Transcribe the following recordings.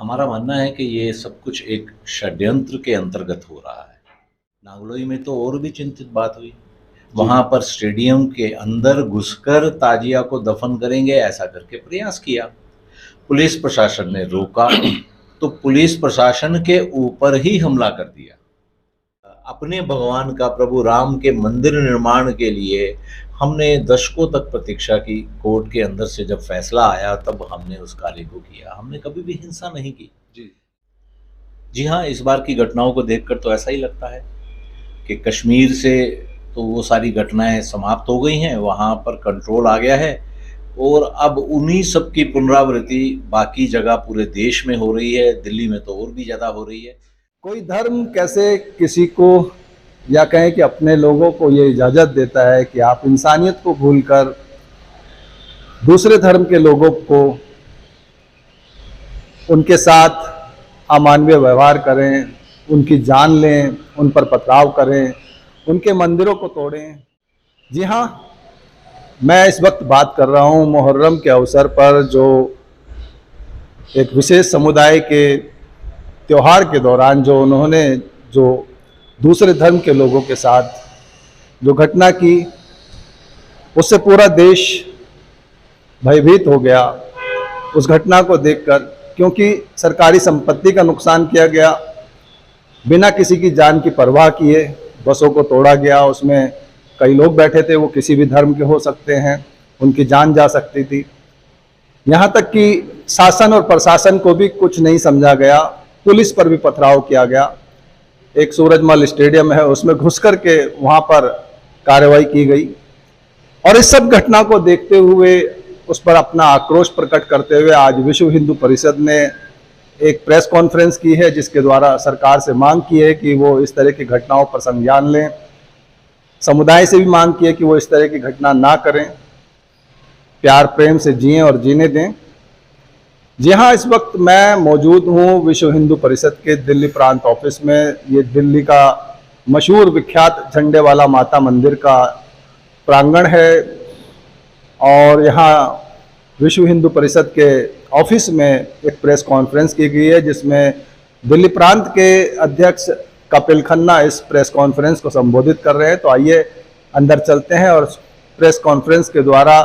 हमारा मानना है कि ये सब कुछ एक षड्यंत्र के अंतर्गत हो रहा है। नागलोई में तो और भी चिंतित बात हुई। वहां पर स्टेडियम के अंदर घुसकर ताजिया को दफन करेंगे ऐसा करके प्रयास किया। पुलिस प्रशासन ने रोका तो पुलिस प्रशासन के ऊपर ही हमला कर दिया। अपने भगवान का, प्रभु राम के मंदिर निर्माण के लिए हमने दशकों तक प्रतीक्षा की। कोर्ट के अंदर से जब फैसला आया तब हमने उस कार्य को किया। हमने कभी भी हिंसा नहीं की। जी हाँ, इस बार की घटनाओं को देखकर तो ऐसा ही लगता है कि कश्मीर से तो वो सारी घटनाएं समाप्त हो गई हैं, वहाँ पर कंट्रोल आ गया है और अब उन्हीं सब की पुनरावृत्ति बाकी जगह पूरे देश में हो रही है। दिल्ली में तो और भी ज़्यादा हो रही है। कोई धर्म कैसे किसी को या कहें कि अपने लोगों को ये इजाज़त देता है कि आप इंसानियत को भूलकर दूसरे धर्म के लोगों को उनके साथ अमानवीय व्यवहार करें, उनकी जान लें, उन पर पथराव करें, उनके मंदिरों को तोड़ें। जी हाँ, मैं इस वक्त बात कर रहा हूँ मुहर्रम के अवसर पर जो एक विशेष समुदाय के त्योहार के दौरान जो दूसरे धर्म के लोगों के साथ जो घटना की, उससे पूरा देश भयभीत हो गया उस घटना को देखकर, क्योंकि सरकारी संपत्ति का नुकसान किया गया, बिना किसी की जान की परवाह किए बसों को तोड़ा गया। उसमें कई लोग बैठे थे, वो किसी भी धर्म के हो सकते हैं, उनकी जान जा सकती थी। यहाँ तक कि शासन और प्रशासन को भी कुछ नहीं समझा गया, पुलिस पर भी पथराव किया गया। एक सूरजमल स्टेडियम है, उसमें घुस कर के वहाँ पर कार्रवाई की गई। और इस सब घटना को देखते हुए, उस पर अपना आक्रोश प्रकट करते हुए आज विश्व हिंदू परिषद ने एक प्रेस कॉन्फ्रेंस की है, जिसके द्वारा सरकार से मांग की है कि वो इस तरह की घटनाओं पर संज्ञान लें। समुदाय से भी मांग की है कि वो इस तरह की घटना ना करें, प्यार प्रेम से जिएं और जीने दें। जी हाँ, इस वक्त मैं मौजूद हूँ विश्व हिंदू परिषद के दिल्ली प्रांत ऑफिस में। ये दिल्ली का मशहूर विख्यात झंडे वाला माता मंदिर का प्रांगण है और यहाँ विश्व हिंदू परिषद के ऑफिस में एक प्रेस कॉन्फ्रेंस की गई है, जिसमें दिल्ली प्रांत के अध्यक्ष कपिल खन्ना इस प्रेस कॉन्फ्रेंस को संबोधित कर रहे हैं। तो आइए अंदर चलते हैं और प्रेस कॉन्फ्रेंस के द्वारा,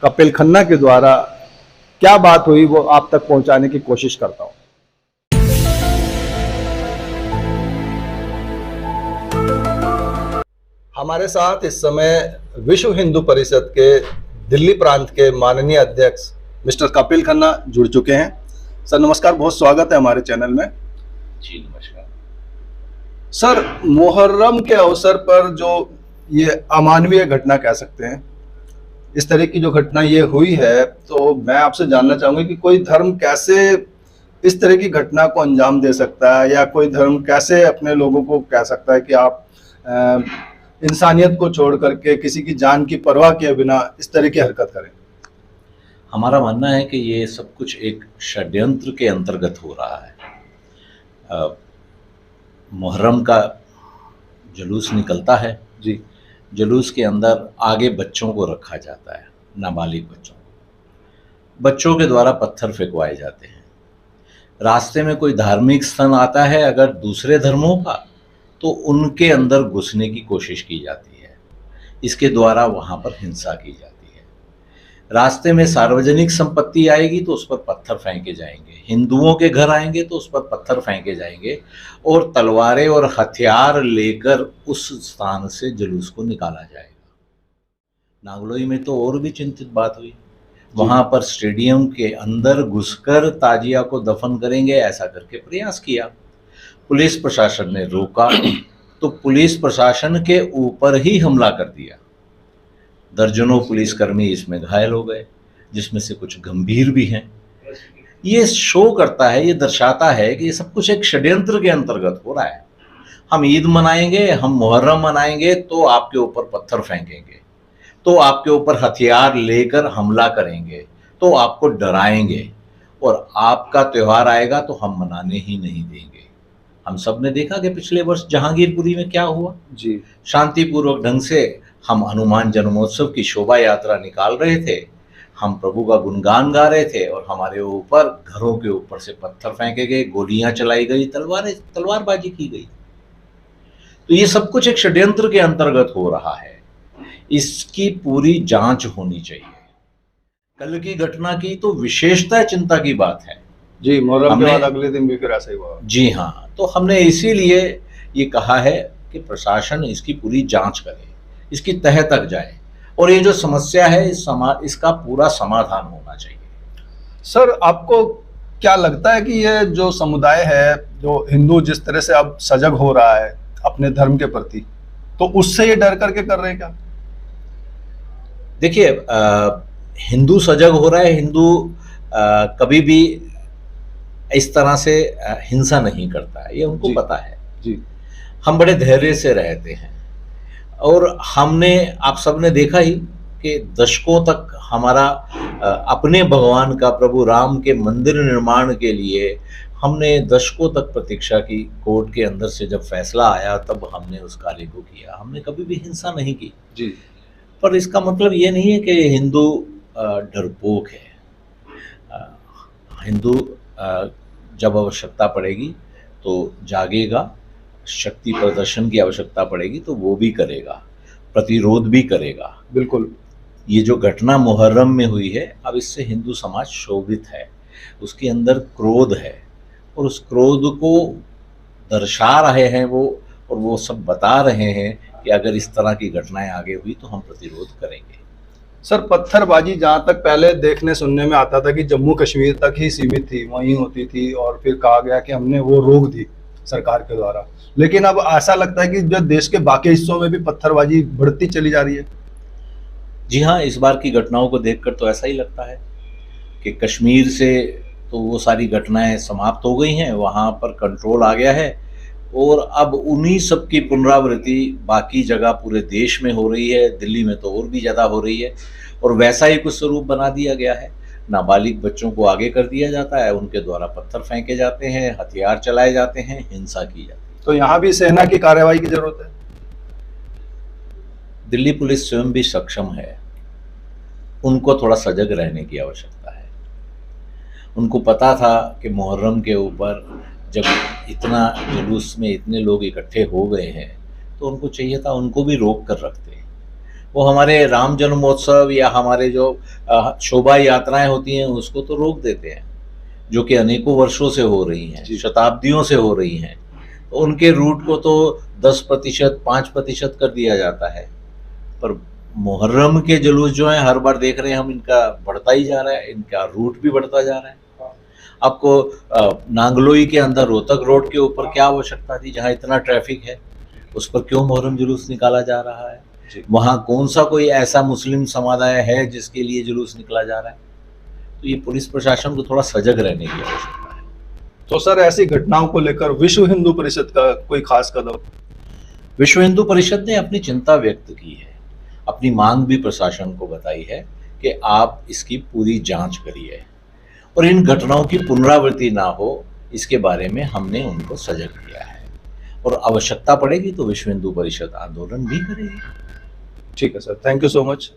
कपिल खन्ना के द्वारा क्या बात हुई वो आप तक पहुंचाने की कोशिश करता हूं। हमारे साथ इस समय विश्व हिंदू परिषद के दिल्ली प्रांत के माननीय अध्यक्ष मिस्टर कपिल खन्ना जुड़ चुके हैं। सर नमस्कार, बहुत स्वागत है हमारे चैनल में। जी नमस्कार। सर, मुहर्रम के अवसर पर जो ये अमानवीय घटना कह सकते हैं, इस तरह की जो घटना ये हुई है, तो मैं आपसे जानना चाहूंगा कि कोई धर्म कैसे इस तरह की घटना को अंजाम दे सकता है, या कोई धर्म कैसे अपने लोगों को कह सकता है कि आप इंसानियत को छोड़ करके किसी की जान की परवाह किए बिना इस तरह की हरकत करें। हमारा मानना है कि ये सब कुछ एक षड्यंत्र के अंतर्गत हो रहा है। मुहर्रम का जुलूस निकलता है जी, जुलूस के अंदर आगे बच्चों को रखा जाता है, नाबालिग बच्चों के द्वारा पत्थर फेंकवाए जाते हैं। रास्ते में कोई धार्मिक स्थल आता है अगर दूसरे धर्मों का, तो उनके अंदर घुसने की कोशिश की जाती है। इसके द्वारा वहाँ पर हिंसा की जाती है। रास्ते में सार्वजनिक संपत्ति आएगी तो उस पर पत्थर फेंके जाएंगे, हिंदुओं के घर आएंगे तो उस पर पत्थर फेंके जाएंगे और तलवारें और हथियार लेकर उस स्थान से जुलूस को निकाला जाएगा। नागलोई में तो और भी चिंतित बात हुई। वहाँ पर स्टेडियम के अंदर घुसकर ताजिया को दफन करेंगे ऐसा करके प्रयास किया। पुलिस प्रशासन ने रोका तो पुलिस प्रशासन के ऊपर ही हमला कर दिया। दर्जनों पुलिसकर्मी इसमें घायल हो गए, जिसमें से कुछ गंभीर भी हैं। ये शो करता है, ये दर्शाता है कि ये सब कुछ एक षड्यंत्र के अंतर्गत हो रहा है। हम ईद मनाएंगे, हम मुहर्रम मनाएंगे तो आपके ऊपर पत्थर फेंकेंगे, तो आपके ऊपर हथियार लेकर हमला करेंगे, तो आपको डराएंगे और आपका त्यौहार आएगा तो हम मनाने ही नहीं देंगे। हम सब ने देखा कि पिछले वर्ष जहांगीरपुरी में क्या हुआ जी। शांतिपूर्वक ढंग से हम हनुमान जन्मोत्सव की शोभा यात्रा निकाल रहे थे। हम प्रभु का गुणगान गा रहे थे और हमारे ऊपर घरों के ऊपर से पत्थर फेंके गए, गोलियां चलाई गई, तलवारबाजी की गई। तो ये सब कुछ एक षड्यंत्र के अंतर्गत हो रहा है। इसकी पूरी जांच होनी चाहिए। कल की घटना की तो विशेषतः चिंता की बात है जी, मुहर्रम के बाद अगले दिन भी फिर ऐसा ही हुआ। जी हाँ, तो हमने इसीलिए ये कहा है कि प्रशासन इसकी पूरी जांच करे, इसकी तह तक जाए और ये जो समस्या है इसका पूरा समाधान होना चाहिए। सर, आपको क्या लगता है कि ये जो समुदाय है, जो हिंदू जिस तरह से अब सजग हो रहा है अपने धर्म के प्रति, तो उससे ये डर करके कर रहे हैं क्या? देखिए, हिंदू सजग हो रहा है। हिंदू कभी भी इस तरह से हिंसा नहीं करता है, ये उनको पता है जी। हम बड़े धैर्य से रहते हैं और हमने, आप सबने देखा ही कि दशकों तक हमारा अपने भगवान का, प्रभु राम के मंदिर निर्माण के लिए हमने दशकों तक प्रतीक्षा की। कोर्ट के अंदर से जब फैसला आया तब हमने उस कार्य को किया। हमने कभी भी हिंसा नहीं की जी। पर इसका मतलब ये नहीं है कि हिंदू डरपोक है। हिंदू जब आवश्यकता पड़ेगी तो जागेगा, शक्ति प्रदर्शन की आवश्यकता पड़ेगी तो वो भी करेगा, प्रतिरोध भी करेगा। बिल्कुल। ये जो घटना मुहर्रम में हुई है, अब इससे हिंदू समाज शोभित है, उसके अंदर क्रोध है और उस क्रोध को दर्शा रहे हैं वो, और वो सब बता रहे हैं कि अगर इस तरह की घटनाएं आगे हुई तो हम प्रतिरोध करेंगे। सर, पत्थरबाजी जहां तक पहले देखने सुनने में आता था कि जम्मू कश्मीर तक ही सीमित थी, वहीं होती थी और फिर कहा गया कि हमने वो रोक दी सरकार के द्वारा, लेकिन अब ऐसा लगता है कि जो देश के बाकी हिस्सों में भी पत्थरबाजी बढ़ती चली जा रही है। जी हाँ, इस बार की घटनाओं को देखकर तो ऐसा ही लगता है कि कश्मीर से तो वो सारी घटनाएं समाप्त हो गई हैं, वहाँ पर कंट्रोल आ गया है और अब उन्हीं सब की पुनरावृत्ति बाकी जगह पूरे देश में हो रही है। दिल्ली में तो और भी ज़्यादा हो रही है और वैसा ही कुछ स्वरूप बना दिया गया है। नाबालिग बच्चों को आगे कर दिया जाता है, उनके द्वारा पत्थर फेंके जाते हैं, हथियार चलाए जाते हैं, हिंसा की जाती है। तो यहाँ भी सेना की कार्रवाई की जरूरत है। दिल्ली पुलिस स्वयं भी सक्षम है, उनको थोड़ा सजग रहने की आवश्यकता है। उनको पता था कि मुहर्रम के ऊपर जब इतना जुलूस में इतने लोग इकट्ठे हो गए हैं तो उनको चाहिए था उनको भी रोक कर रखते। वो हमारे राम जन्मोत्सव या हमारे जो शोभा यात्राएं होती हैं उसको तो रोक देते हैं, जो कि अनेकों वर्षों से हो रही हैं, शताब्दियों से हो रही हैं। तो उनके रूट को तो 10%, 5% कर दिया जाता है। पर मुहर्रम के जुलूस जो हैं, हर बार देख रहे हैं हम, इनका बढ़ता ही जा रहा है, इनका रूट भी बढ़ता जा रहा है। आपको नांगलोई के अंदर रोहतक रोड के ऊपर क्या आवश्यकता थी, जहाँ इतना ट्रैफिक है, उस पर क्यों मुहर्रम जुलूस निकाला जा रहा है? वहाँ कौन सा कोई ऐसा मुस्लिम समुदाय है जिसके लिए जुलूस निकाला जा रहा है? तो ये पुलिस प्रशासन को थोड़ा सजग रहने की आवश्यकता है। तो सर, ऐसी घटनाओं को लेकर विश्व हिंदू परिषद का कोई खास कदम? विश्व हिंदू परिषद ने अपनी चिंता व्यक्त की है, अपनी मांग भी प्रशासन को बताई है कि आप इसकी पूरी जांच करिए और इन घटनाओं की पुनरावृत्ति ना हो, इसके बारे में हमने उनको सजग किया है और आवश्यकता पड़ेगी तो विश्व हिंदू परिषद आंदोलन भी करेगी। ठीक है sir, thank you so much.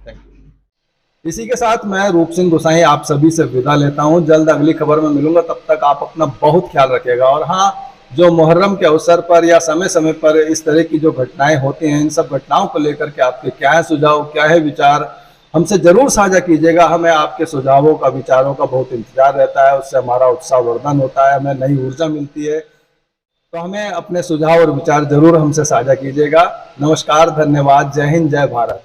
Thank you. इसी के साथ मैं रूप सिंह गोसाई आप सभी से विदा लेता हूं। जल्द अगली खबर में मिलूंगा, तब तक आप अपना बहुत ख्याल रखिएगा। और हाँ, जो मुहर्रम के अवसर पर या समय समय पर इस तरह की जो घटनाएं होती हैं, इन सब घटनाओं को लेकर के आपके क्या है सुझाव, क्या है विचार, हमसे जरूर साझा कीजिएगा। हमें आपके सुझावों का, विचारों का बहुत इंतजार रहता है, उससे हमारा उत्साह वर्धन होता है, हमें नई ऊर्जा मिलती है। तो हमें अपने सुझाव और विचार जरूर हमसे साझा कीजिएगा। नमस्कार, धन्यवाद, जय हिंद, जय भारत।